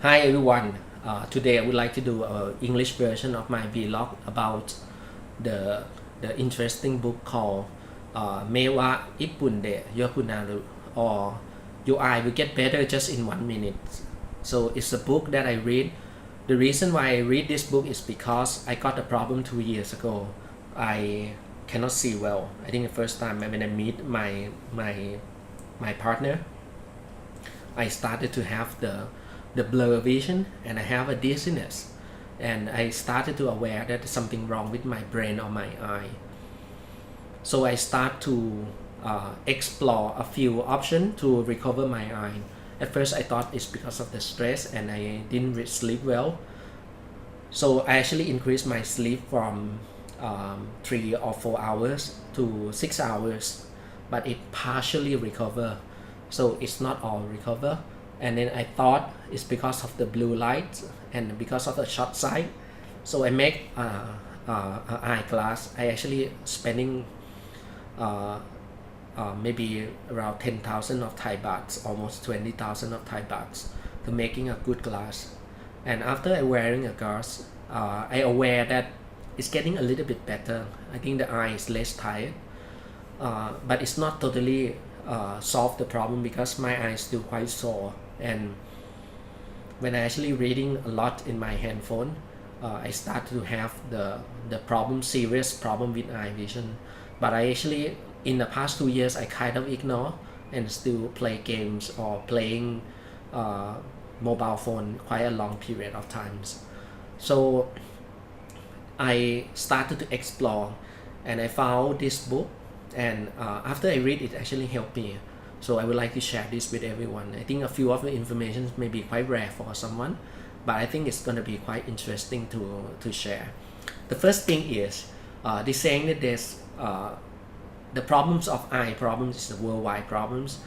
Hi everyone. Today I would like to do an English version of my vlog about the the interesting book called 目は一分でよくなる or Your eye will get better just in 1 minute. So it's a book that I read. The reason why I read this book is because I got a problem 2 years ago. I cannot see well. I think the first time when I meet my partner, I started to have the blur vision and I have a dizziness, and I started to aware that there's something wrong with my brain or my eye. So I start to explore a few options to recover my eye. At first I thought it's because of the stress and I didn't sleep well. So I actually increased my sleep from 3 or 4 hours to 6 hours, but it partially recover. So it's not all recover. And then I thought it's because of the blue light and because of the short sight. So I make an eyeglass. I actually spending maybe around 10,000 of Thai bahts, almost 20,000 of Thai bahts to making a good glass. And after I wearing a glass, I aware that it's getting a little bit better. I think the eye is less tired, but it's not totally solve the problem because my eye is still quite sore. And when I actually reading a lot in my handphone, I start to have the problem, serious problem with eye vision. But I actually, in the past 2 years, I kind of ignore and still play games or playing mobile phone quite a long period of times. So I started to explore and I found this book, and after I read it actually helped me. So I would like to share this with everyone. I think a few of the information may be quite rare for someone, but I think it's going to be quite interesting to share. The first thing is they're saying that there's the problems of eye problems is the worldwide problems.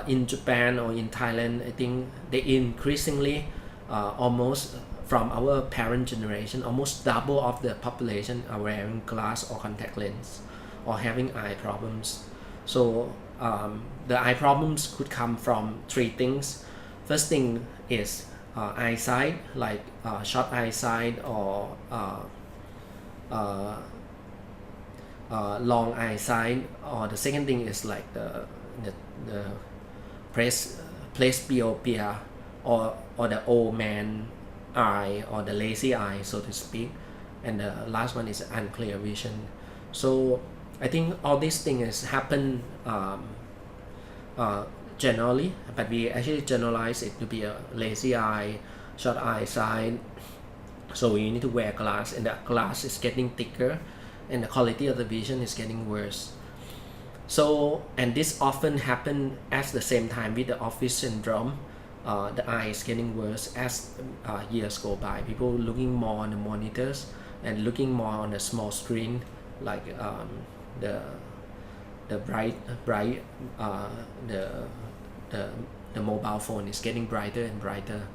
In Japan or in Thailand, I think they increasingly almost from our parent generation, almost double of the population are wearing glass or contact lens or having eye problems. So the eye problems could come from 3 things. First thing is eyesight, like short eyesight or long eyesight, or the second thing is like the presbyopia or the old man eye or the lazy eye, so to speak, and the last one is unclear vision. So I think all these things happen generally, but we actually generalize it to be a lazy eye, short eyesight. So you need to wear glass, and the glass is getting thicker and the quality of the vision is getting worse. So, and this often happen at the same time with the office syndrome. The eye is getting worse as years go by. People looking more on the monitors and looking more on the small screen, like the bright the mobile phone is getting brighter and brighter.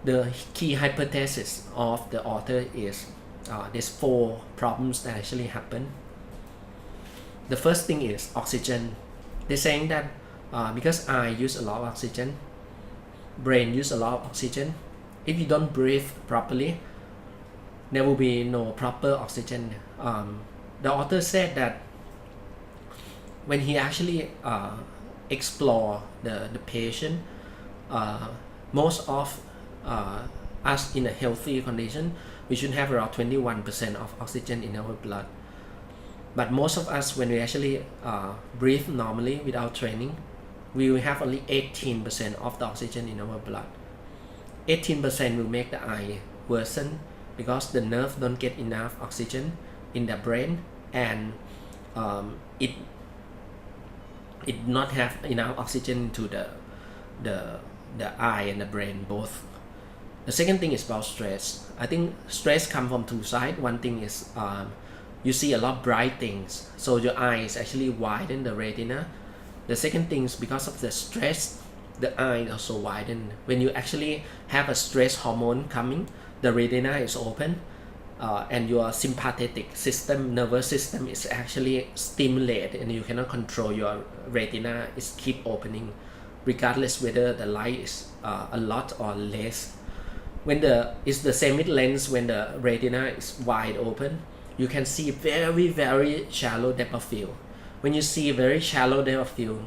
The key hypothesis of the author is there's 4 problems that actually happen. The first thing is oxygen. They're saying that because eye use a lot of oxygen, brain use a lot of oxygen. If you don't breathe properly, there will be no proper oxygen. The author said that when he actually explore the patient, most of us in a healthy condition, we should have around 21% of oxygen in our blood. But most of us, when we actually breathe normally without training, we will have only 18% of the oxygen in our blood. 18% will make the eye worsen because the nerve don't get enough oxygen in the brain, and it not have enough oxygen to the eye and the brain both. The second thing is about stress. I think stress comes from 2 sides. One thing is you see a lot of bright things, so your eyes actually widen the retina. The second thing is because of the stress, the eye also widen. When you actually have a stress hormone coming, the retina is open, and your sympathetic system, nervous system, is actually stimulated, and you cannot control your retina. It's keep opening. regardless whether the light is a lot or less. When it's the same with lens, when the retina is wide open, you can see very shallow depth of field. When you see very shallow depth of field,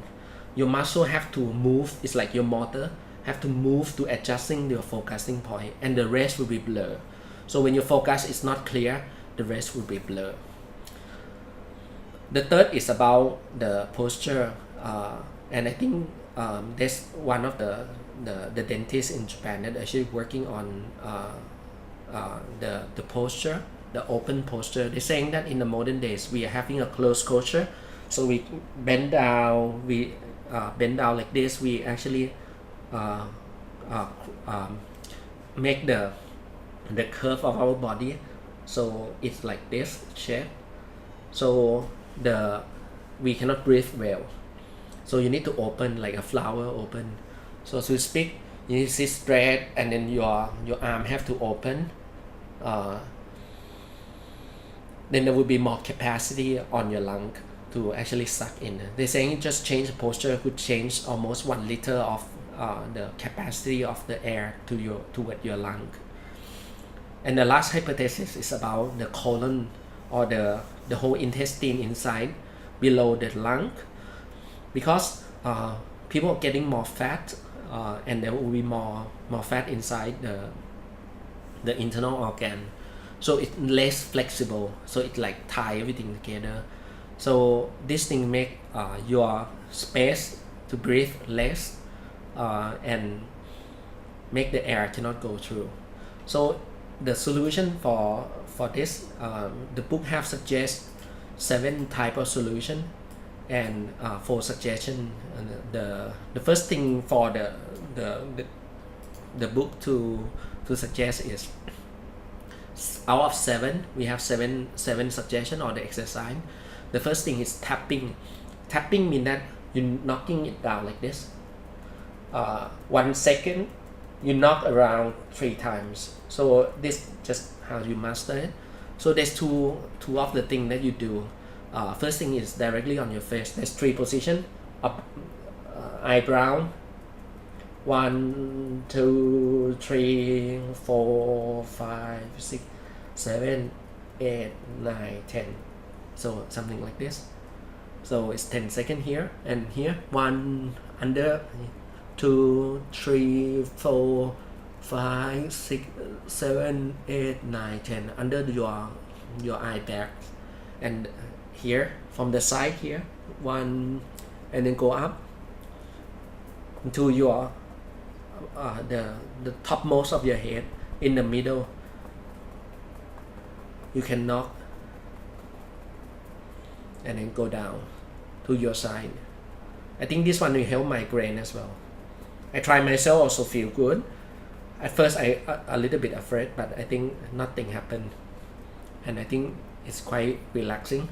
your muscle have to move. It's like your motor have to move to adjusting your focusing point, and the rest will be blur. So when your focus is not clear, the rest will be blur. The third is about the posture, and I think there's one of the dentists in Japan that actually working on the posture, the open posture. They're saying that in the modern days we are having a closed posture, so we bend down, bend down like this. We actually make the curve of our body, so it's like this shape. So we cannot breathe well. So you need to open like a flower open. So to speak, you need to sit straight, and then your arm have to open. Then there will be more capacity on your lung to actually suck in. They're saying just change the posture could change almost 1 liter of the capacity of the air toward your lung. And the last hypothesis is about the colon, or the whole intestine inside below the lung, because people are getting more fat, and there will be more fat inside the internal organ, so it's less flexible, so it like tie everything together. So this thing make your space to breathe less, and make the air cannot go through. So the solution for this, the book have suggest 7 type of solution, and 4 suggestion. The first thing for the book to suggest is, out of 7 we have 7 suggestion or the exercise. The first thing is tapping. Tapping means that you're knocking it down like this. 1 second you knock around 3 times. So this just how you master it. So there's two of the things that you do. First thing is directly on your face. There's 3 position. Up, eyebrow. 1, 2, 3, 4, 5, 6, 7, 8, 9, 10. So something like this. So it's 10 seconds here and here. 1 under, 2, 3, 4, 5, 6, 7, 8, 9, 10 under your eye back, and here from the side here 1, and then go up to your the topmost of your head. In the middle you can knock, and then go down to your side. I think this one will help migraine as well. I try myself, also feel good. At first I a little bit afraid, but I think nothing happened, and I think it's quite relaxing.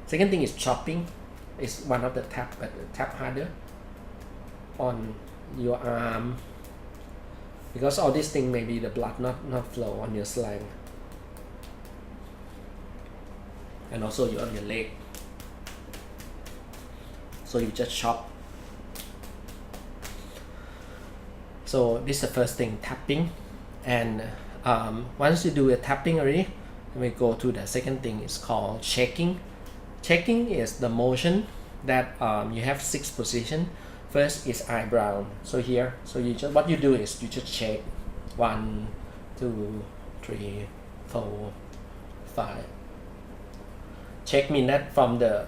Second thing is chopping. It's one of the tap, but tap harder on your arm, because all these things maybe the blood not flow on your slang, and also on your leg. So you just chop. So this is the first thing, tapping. And once you do a tapping already, we go to the second thing. It's called checking. Checking is the motion that you have 6 position. First is eyebrow. So here, so you just, what you do is you just check 1, 2, 3, 4, 5. Check means that from the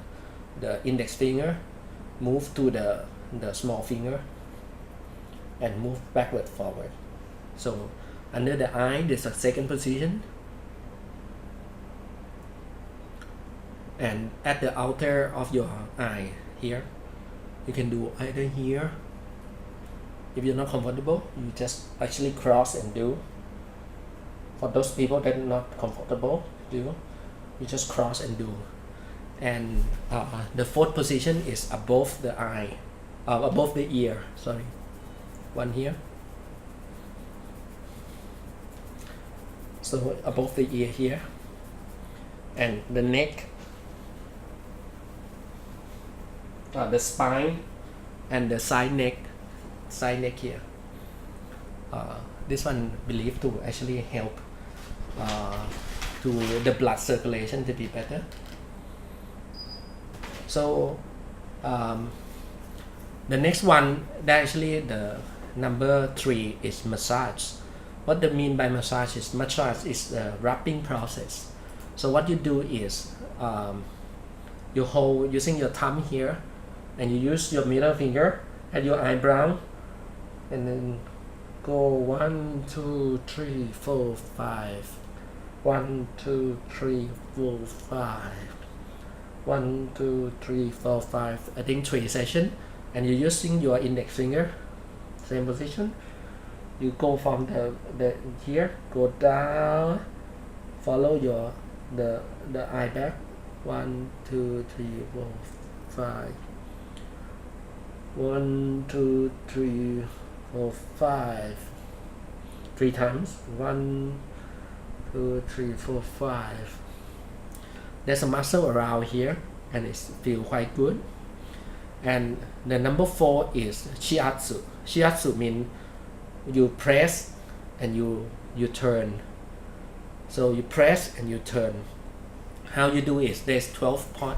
index finger move to the small finger and move backward forward. So under the eye there's a second position, and at the outer of your eye here you can do either here. If you're not comfortable, you just actually cross and do. For those people that are not comfortable, you just cross and do. And the fourth position is above the eye, above the ear, sorry. One here. So above the ear here, and the neck, the spine and the side neck here. This one believed to actually help to the blood circulation to be better. So the next one, actually the number 3 is massage. What they mean by massage is the wrapping process. So what you do is you hold using your thumb here, and you use your middle finger at your eyebrow, and then go 1, 2, 3, 4, 5. 1, 2, 3, 4, 5. 1, 2, 3, 4, 5. I think 3 sessions, and you're using your index finger, same position. You go from the here, go down, follow your the eye back. 1, 2, 3, 4, 5. 1, 2, 3, 4, 5. 3 times. 1, 2, 3, 4, 5. There's a muscle around here, and it feels quite good. And the number 4 is shiatsu. Shiatsu means you press and you turn. So you press and you turn. How you do is there's 12 point.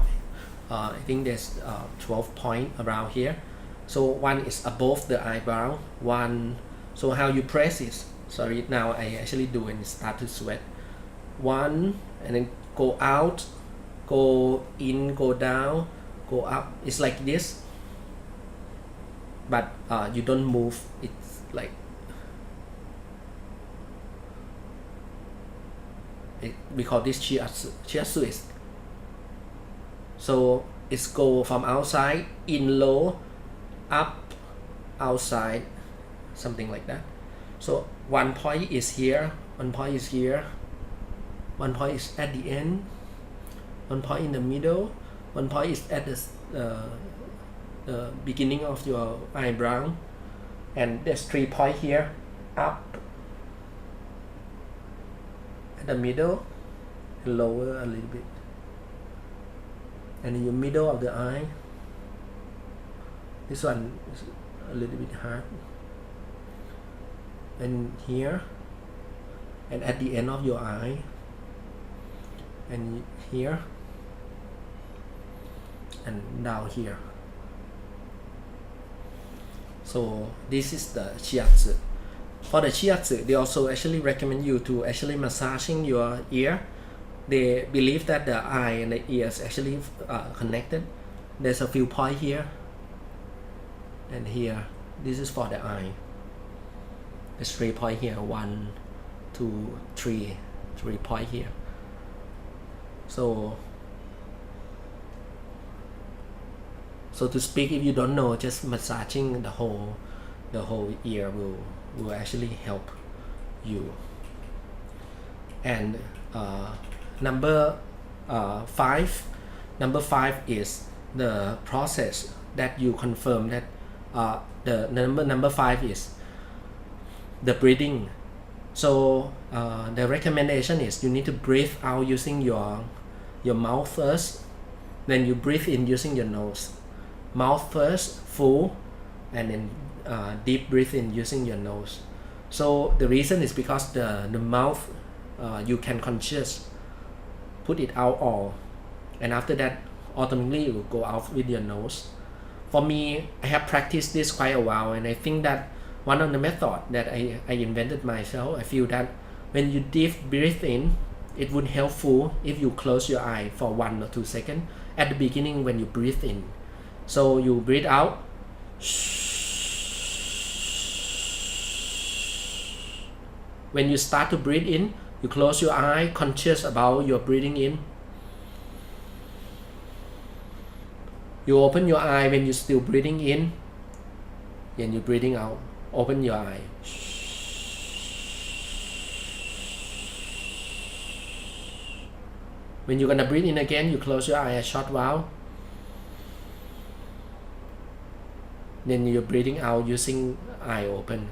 I think there's 12 point around here. So one is above the eyebrow. One. So how you press is, sorry, now I actually do and start to sweat. 1, and then go out, go in, go down, go up. It's like this, but you don't move. It's like we call this shiatsu. Shiatsu is, so it's go from outside, in low, up, outside, something like that. So 1 point is here, 1 point is here, 1 point is at the end, 1 point in the middle, 1 point is at the beginning of your eyebrow, and there's 3 points here, up, at the middle, lower a little bit, and in the middle of the eye. This one is a little bit hard, and here, and at the end of your eye, and here, and down here. So this is the shiatsu. For the shiatsu, they also actually recommend you to actually massaging your ear. They believe that the eye and the ears actually connected. There's a few points here and here. This is for the eye. There's 3 points here. 1, 2, 3 points here. So to speak, if you don't know, just massaging the whole ear will actually help you. And number 5 is the process that you confirm that the number 5 is the breathing. So the recommendation is you need to breathe out using your mouth first, then you breathe in using your nose. Mouth first, full, and then deep breathe in using your nose. So the reason is because the mouth, you can conscious put it out all, and after that automatically it will go out with your nose. For me, I have practiced this quite a while, and I think that one of the methods that I invented myself, I feel that when you deep breathe in, it would helpful if you close your eye for 1 or 2 seconds at the beginning when you breathe in. So you breathe out. When you start to breathe in, you close your eye, conscious about your breathing in. You open your eye when you're still breathing in, and you're breathing out. Open your eye. When you're gonna breathe in again, you close your eye a short while. Then you're breathing out using eye open.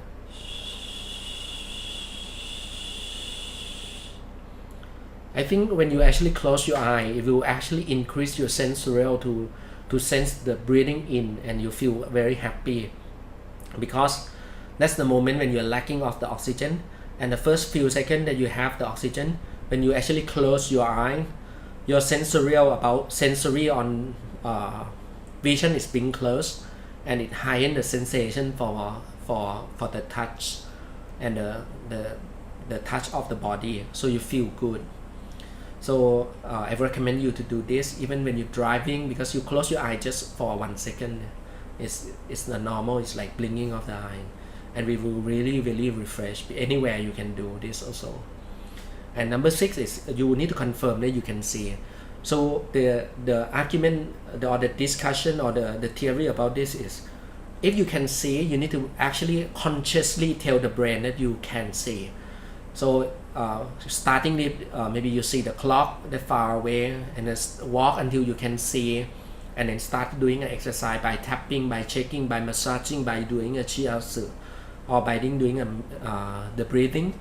I think when you actually close your eye, it will actually increase your sensorial to to sense the breathing in, and you feel very happy, because that's the moment when you're lacking of the oxygen. And the first few seconds that you have the oxygen, when you actually close your eye, your sensory on vision is being closed, and it heighten the sensation for the touch and the touch of the body, so you feel good. So I recommend you to do this even when you're driving, because you close your eye just for 1 second. It's the normal, it's like blinking of the eye, and we will really refresh. Anywhere you can do this also. And number 6 is you need to confirm that you can see. So the argument or the discussion or the theory about this is, if you can see, you need to actually consciously tell the brain that you can see. So starting with maybe you see the clock that far away, and just walk until you can see, and then start doing an exercise by tapping, by checking, by massaging, by doing a shiatsu, or by doing the breathing,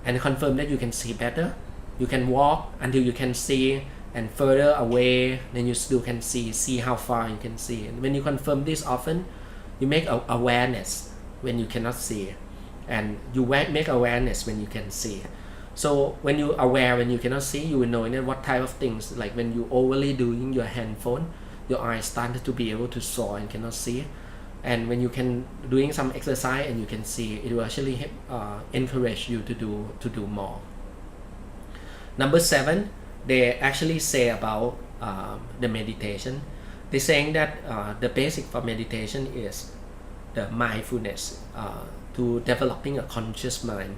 and confirm that you can see better. You can walk until you can see, and further away, then you still can see how far you can see. And when you confirm this often, you make awareness when you cannot see, and you make awareness when you can see. So when you aware when you cannot see, you will know what type of things, like when you overly doing your handphone, your eyes started to be able to saw and cannot see. And when you can doing some exercise and you can see, it will actually encourage you to do more. Number 7, they actually say about the meditation. They're saying that the basic for meditation is the mindfulness, to developing a conscious mind.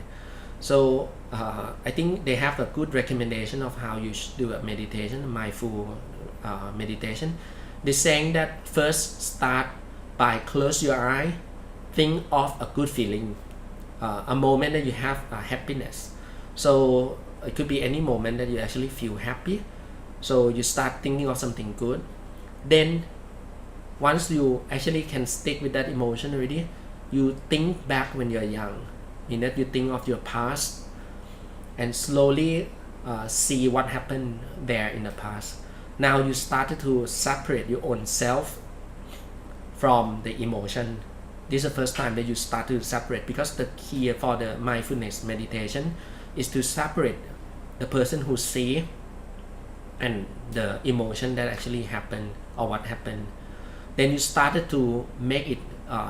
So I think they have a good recommendation of how you should do a meditation, mindful meditation. They're saying that first start by close your eye, think of a good feeling, a moment that you have happiness. So it could be any moment that you actually feel happy. So you start thinking of something good. Then once you actually can stick with that emotion already, you think back when you're young, mean that you think of your past, and slowly see what happened there in the past. Now you started to separate your own self from the emotion. This is the first time that you start to separate, because the key for the mindfulness meditation is to separate the person who see and the emotion that actually happened or what happened. Then you started to make it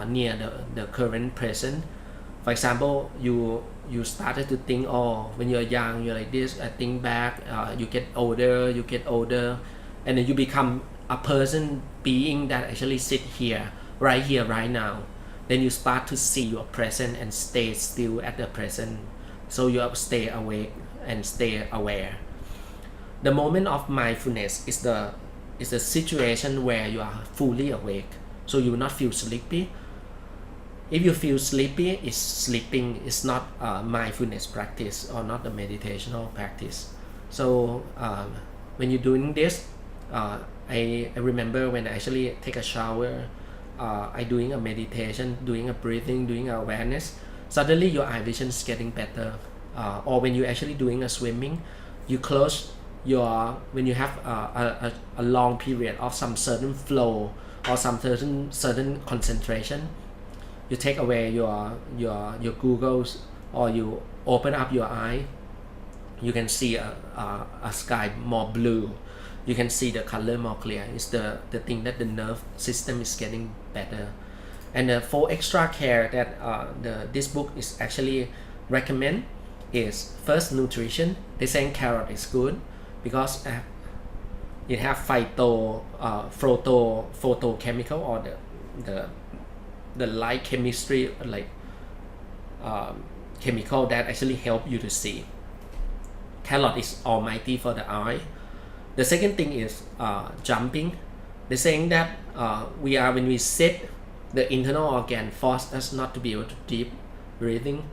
near the current present. For example, you started to think, oh, when you're young, you're like this. I think back, you get older, and then you become a person, being that actually sit here, right now. Then you start to see your present and stay still at the present. So you stay awake and stay aware. The moment of mindfulness is the situation where you are fully awake. So you will not feel sleepy. If you feel sleepy, it's sleeping. It's not a mindfulness practice or not a meditational practice. So when you're doing this, I remember when I actually take a shower, I doing a meditation, doing a breathing, doing awareness. Suddenly your eye vision is getting better. Or when you're actually doing a swimming, you close when you have a long period of some certain flow or some certain concentration, you take away your goggles, or you open up your eye, you can see a sky more blue, you can see the color more clear. It's the thing that the nerve system is getting better. And for extra care that this book is actually recommend is first nutrition. They're saying carrot is good because it have photochemical, or the light chemistry, like chemical that actually help you to see. Carrot is almighty for the eye. The second thing is jumping. They're saying that when we sit, the internal organ force us not to be able to deep breathing.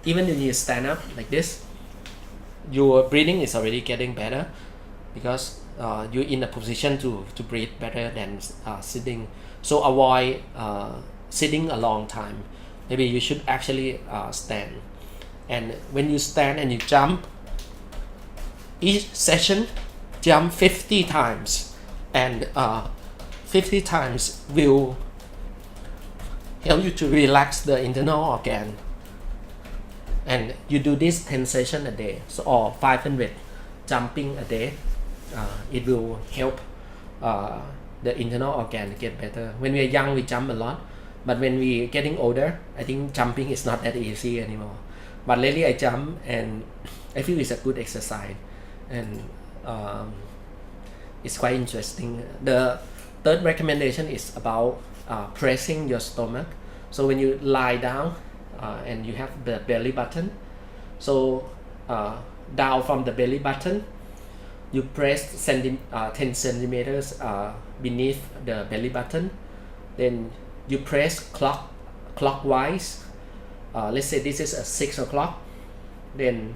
Even when you stand up like this, your breathing is already getting better, because you're in a position to breathe better than sitting. So avoid sitting a long time. Maybe you should actually stand. And when you stand and you jump, each session jump 50 times, and 50 times will help you to relax the internal organ. And you do this 10 sessions a day, so or 500 jumping a day. It will help the internal organ get better. When we are young, we jump a lot, but when we getting older, I think jumping is not that easy anymore. But lately I jump and I feel it's a good exercise, and it's quite interesting. The third recommendation is about pressing your stomach. So when you lie down and you have the belly button, so down from the belly button, you press 10 centimeters beneath the belly button. Then you press clockwise. Let's say this is a 6 o'clock. Then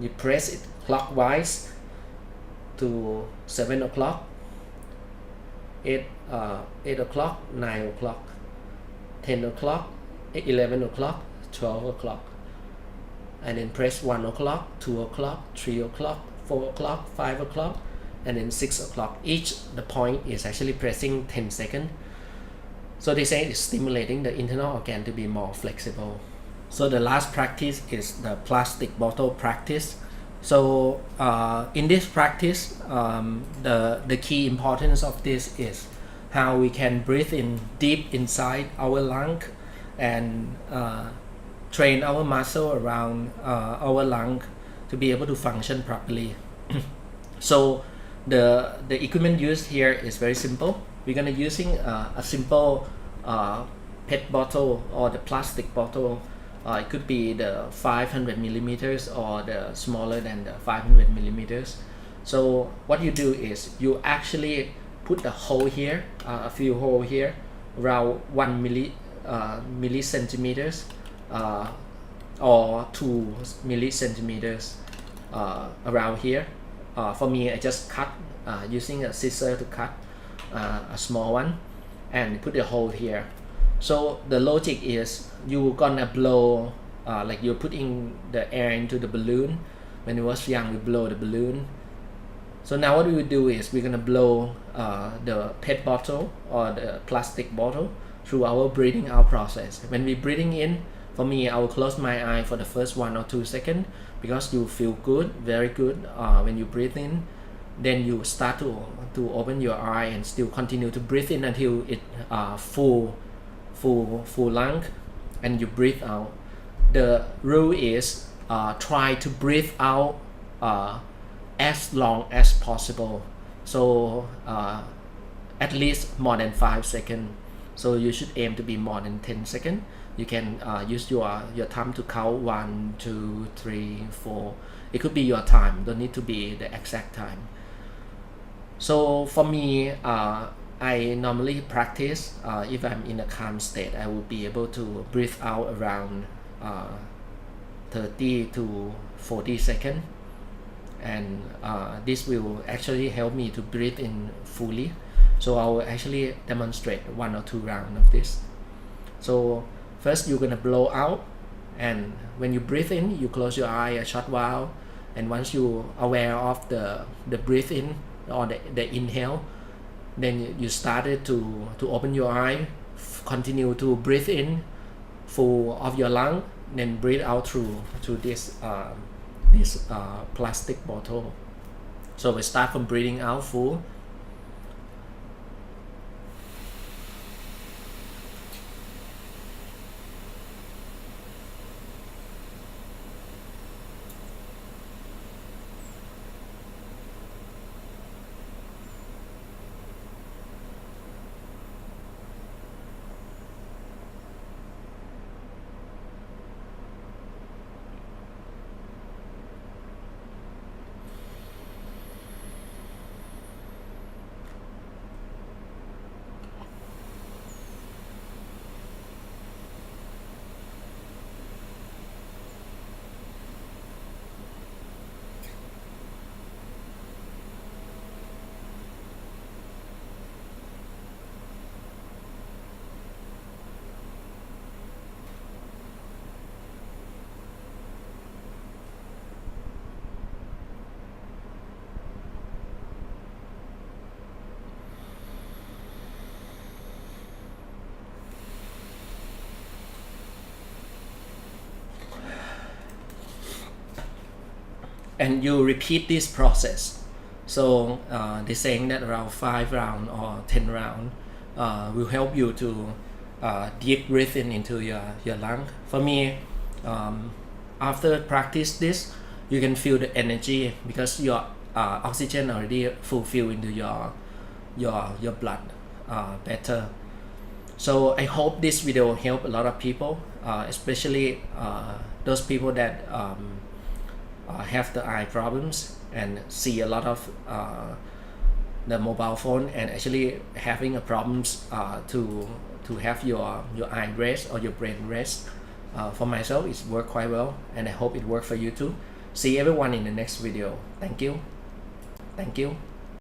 you press it clockwise to 7 o'clock, 8 o'clock, 9 o'clock, 10 o'clock, 11 o'clock, 12 o'clock, and then press 1 o'clock, 2 o'clock, 3 o'clock, 4 o'clock, 5 o'clock, and then 6 o'clock. The point is actually pressing 10 seconds. So they say it's stimulating the internal organ to be more flexible. So the last practice is the plastic bottle practice. So in this practice, the key importance of this is how we can breathe in deep inside our lung and train our muscle around our lung to be able to function properly. So the equipment used here is very simple. We're gonna using a simple PET bottle or the plastic bottle. It could be the 500 millimeters or the smaller than the 500 millimeters. So what you do is you actually put a hole here, a few holes here, around 1 millicentimeters or 2 millicentimeters around here. For me, I just cut using a scissor to cut a small one and put a hole here. So the logic is you gonna blow like you're putting the air into the balloon. When we was young, we blow the balloon. So now what we will do is we're gonna blow the PET bottle or the plastic bottle through our breathing out process. When we breathing in, for me, I will close my eye for the first 1 or 2 seconds because you feel good, very good when you breathe in. Then you start to open your eye and still continue to breathe in until it full lung, and you breathe out. The rule is try to breathe out as long as possible. So at least more than 5 seconds. So you should aim to be more than 10 seconds. You can use your time to count 1, 2, 3, 4. It could be your time, don't need to be the exact time. So for me, I normally practice if I'm in a calm state, I will be able to breathe out around 30 to 40 seconds, and this will actually help me to breathe in fully. So I will actually demonstrate 1 or 2 rounds of this. So first you're gonna blow out, and when you breathe in, you close your eye a short while, and once you're aware of the breathe in or the inhale, then you started to open your eye, continue to breathe in full of your lung, then breathe out through this plastic bottle. So we start from breathing out full. and you repeat this process. So they're saying that around 5 round or 10 round will help you to deep breathing into your lung. For me, after practice this, you can feel the energy because your oxygen already fulfilled into your blood better. So I hope this video help a lot of people, especially those people that have the eye problems and see a lot of the mobile phone and actually having a problems to have your eye rest or your brain rest. For myself, it's worked quite well, and I hope it worked for you too. See everyone in the next video. Thank you.